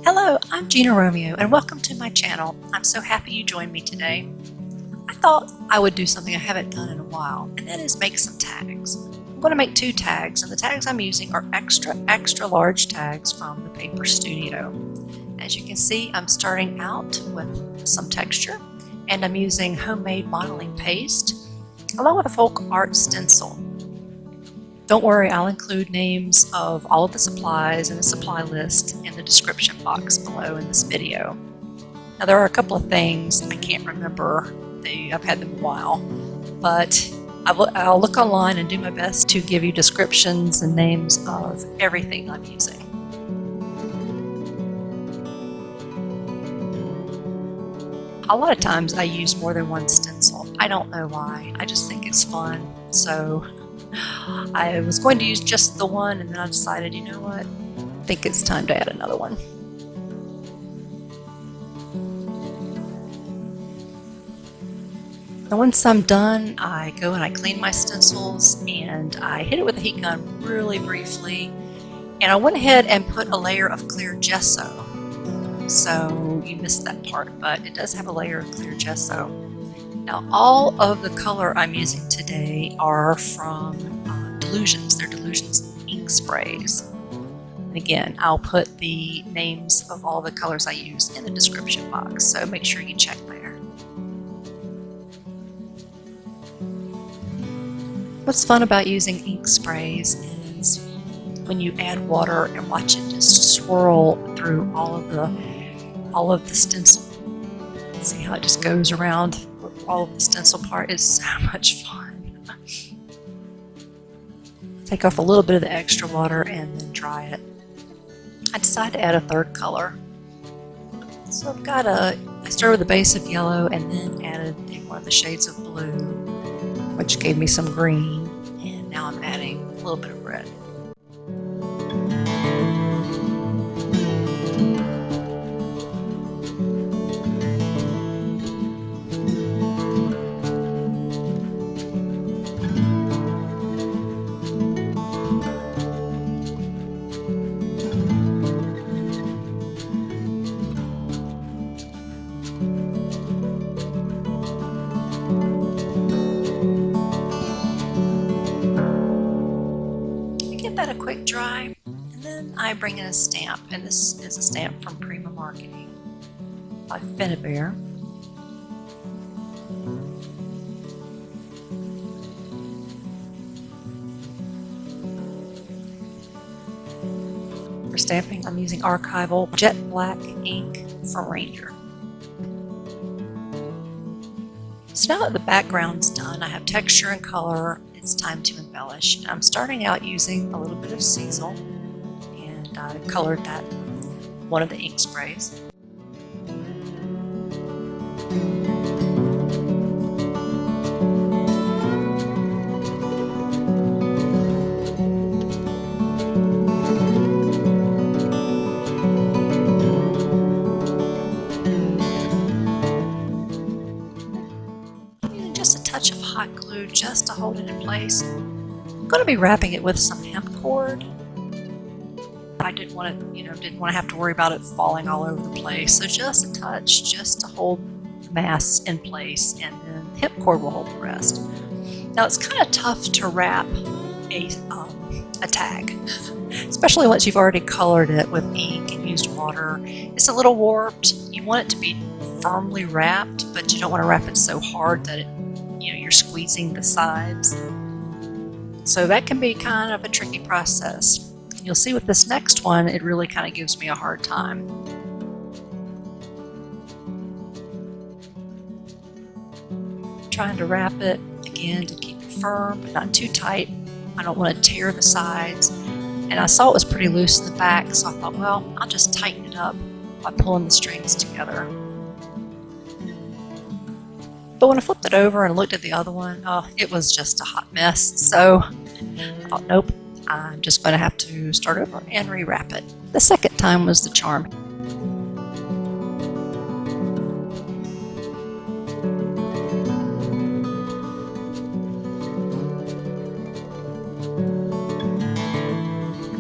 Hello, I'm Gina Romeo and welcome to my channel. I'm so happy you joined me today. I thought I would do something I haven't done in a while, and that is make some tags. I'm going to make 2 tags, and the tags I'm using are extra large tags from the Paper Studio. As you can see, I'm starting out with some texture, and I'm using homemade modeling paste along with a FolkArt stencil. Don't worry, I'll include names of all of the supplies and a supply list in the description box below in this video. Now there are a couple of things I can't remember. I've had them a while, but I'll look online and do my best to give you descriptions and names of everything I'm using. A lot of times I use more than one stencil. I don't know why. I just think it's fun. So I was going to use just the one, and then I decided, you know what? I think it's time to add another one. Now once I'm done, I go and I clean my stencils and I hit it with a heat gun really briefly, and I went ahead and put a layer of clear gesso. So you missed that part, but it does have a layer of clear gesso. Now all of the color I'm using today are from Dylusions. They're Dylusions Ink Sprays. And again, I'll put the names of all the colors I use in the description box, so make sure you check there. What's fun about using ink sprays is when you add water and watch it just swirl through all of the stencil. See how it just goes around all of the stencil part is so much fun. Take off a little bit of the extra water and then dry it. I decided to add a third color. So I started with a base of yellow and then added one of the shades of blue, which gave me some green, and now I'm adding a little bit of red. That a quick dry, and then I bring in a stamp, and this is a stamp from Prima Marketing by Bezel. For stamping, I'm using Archival Jet Black ink from Ranger. So now that the background's done, I have texture and color. It's time to embellish. And I'm starting out using a little bit of Sisal, and I colored that with one of the ink sprays. Just a touch of hot glue just to hold it in place. I'm going to be wrapping it with some hemp cord. I didn't want to have to worry about it falling all over the place. So just a touch, just to hold the mass in place, and then the hemp cord will hold the rest. Now it's kind of tough to wrap a tag, especially once you've already colored it with ink and used water. It's a little warped. You want it to be firmly wrapped, but you don't want to wrap it so hard that you're squeezing the sides. So that can be kind of a tricky process. You'll see with this next one, it really kind of gives me a hard time. Trying to wrap it, again, to keep it firm, but not too tight. I don't want to tear the sides. And I saw it was pretty loose in the back, so I thought, well, I'll just tighten it up by pulling the strings together. But when I flipped it over and looked at the other one, it was just a hot mess. So I thought, nope, I'm just going to have to start over and rewrap it. The second time was the charm.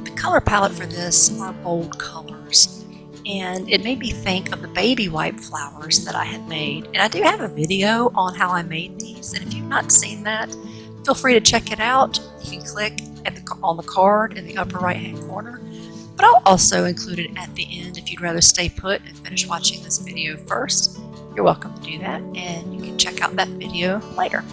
The color palette for this are bold colors. and it made me think of the baby wipe flowers that I had made. And I do have a video on how I made these, and if you've not seen that, feel free to check it out. You can click on the card in the upper right hand corner, but I'll also include it at the end if you'd rather stay put and finish watching this video first. You're welcome to do that, and you can check out that video later.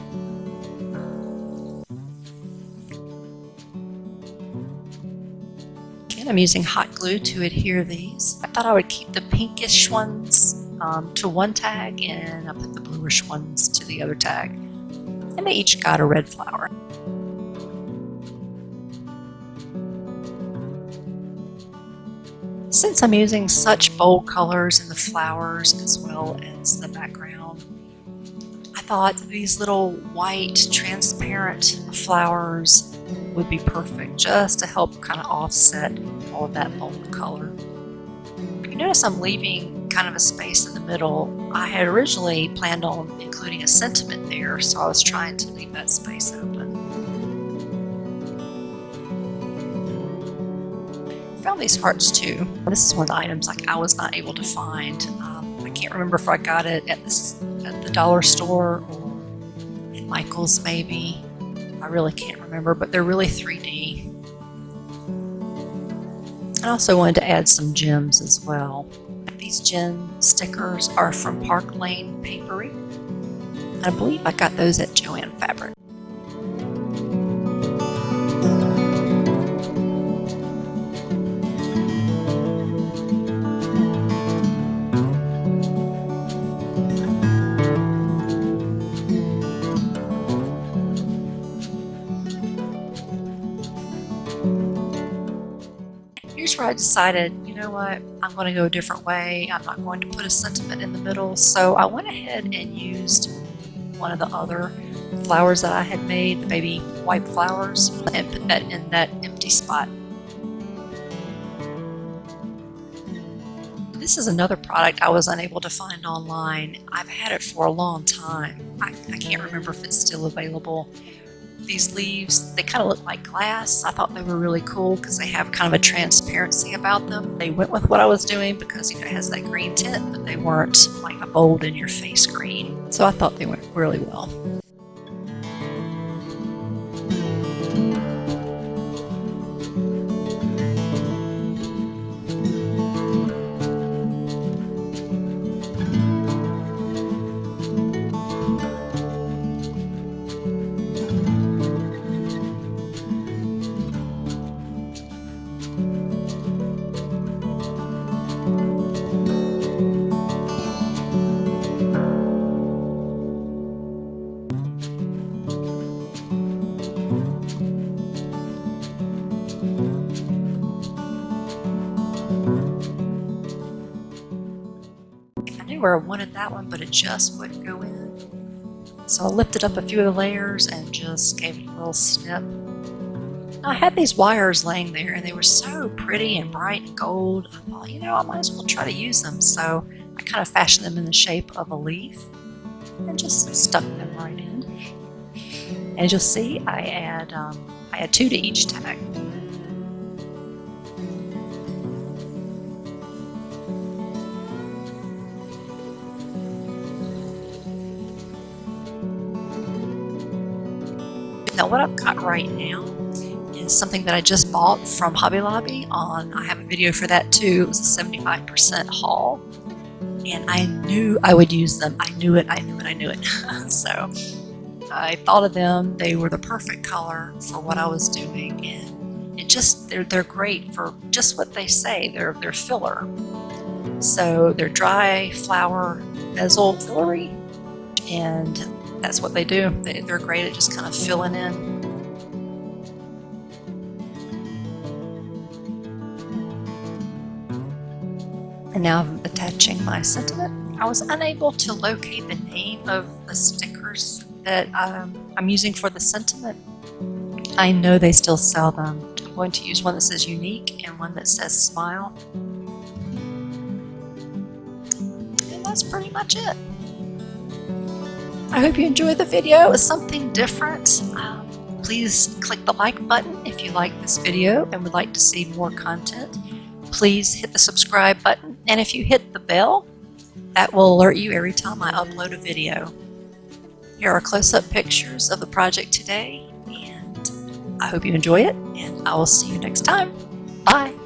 I'm using hot glue to adhere these. I thought I would keep the pinkish ones to one tag, and I put the bluish ones to the other tag. And they each got a red flower. Since I'm using such bold colors in the flowers as well as the background, I thought these little white transparent flowers would be perfect just to help kind of offset all of that bold color. You notice I'm leaving kind of a space in the middle. I had originally planned on including a sentiment there, so I was trying to leave that space open. I found these hearts too. This is one of the items I was not able to find. I can't remember if I got it at the dollar store or at Michael's maybe. I really can't remember, but they're really 3D. I also wanted to add some gems as well. These gem stickers are from Park Lane Paperie. I believe I got those at Joann Fabric. Here's where I decided, you know what, I'm going to go a different way. I'm not going to put a sentiment in the middle. So I went ahead and used one of the other flowers that I had made, the baby white flowers, and put that in that empty spot. This is another product I was unable to find online. I've had it for a long time. I can't remember if it's still available. These leaves, they kind of look like glass. I thought they were really cool because they have kind of a transparency about them. They went with what I was doing because, you know, it has that green tint, but they weren't like a bold in your face green. So I thought they went really well. Where I wanted that one, but it just wouldn't go in. So I lifted up a few of the layers and just gave it a little snip. Now, I had these wires laying there and they were so pretty and bright and gold. I thought, you know, I might as well try to use them. So I kind of fashioned them in the shape of a leaf and just stuck them right in. As you'll see, I add 2 to each tag. Now what I've got right now is something that I just bought from Hobby Lobby I have a video for that too. It was a 75% haul. And I knew I would use them. I knew it. So I thought of them. They were the perfect color for what I was doing. And they're great for just what they say. They're filler. So they're dry flower bezel fillery. And that's what they do. They're great at just kind of filling in. And now I'm attaching my sentiment. I was unable to locate the name of the stickers that I'm using for the sentiment. I know they still sell them. I'm going to use one that says unique and one that says smile. And that's pretty much it. I hope you enjoyed the video. It was something different. Please click the like button if you like this video and would like to see more content. please hit the subscribe button. And if you hit the bell, that will alert you every time I upload a video. Here are close-up pictures of the project today, and I hope you enjoy it, and I will see you next time. Bye!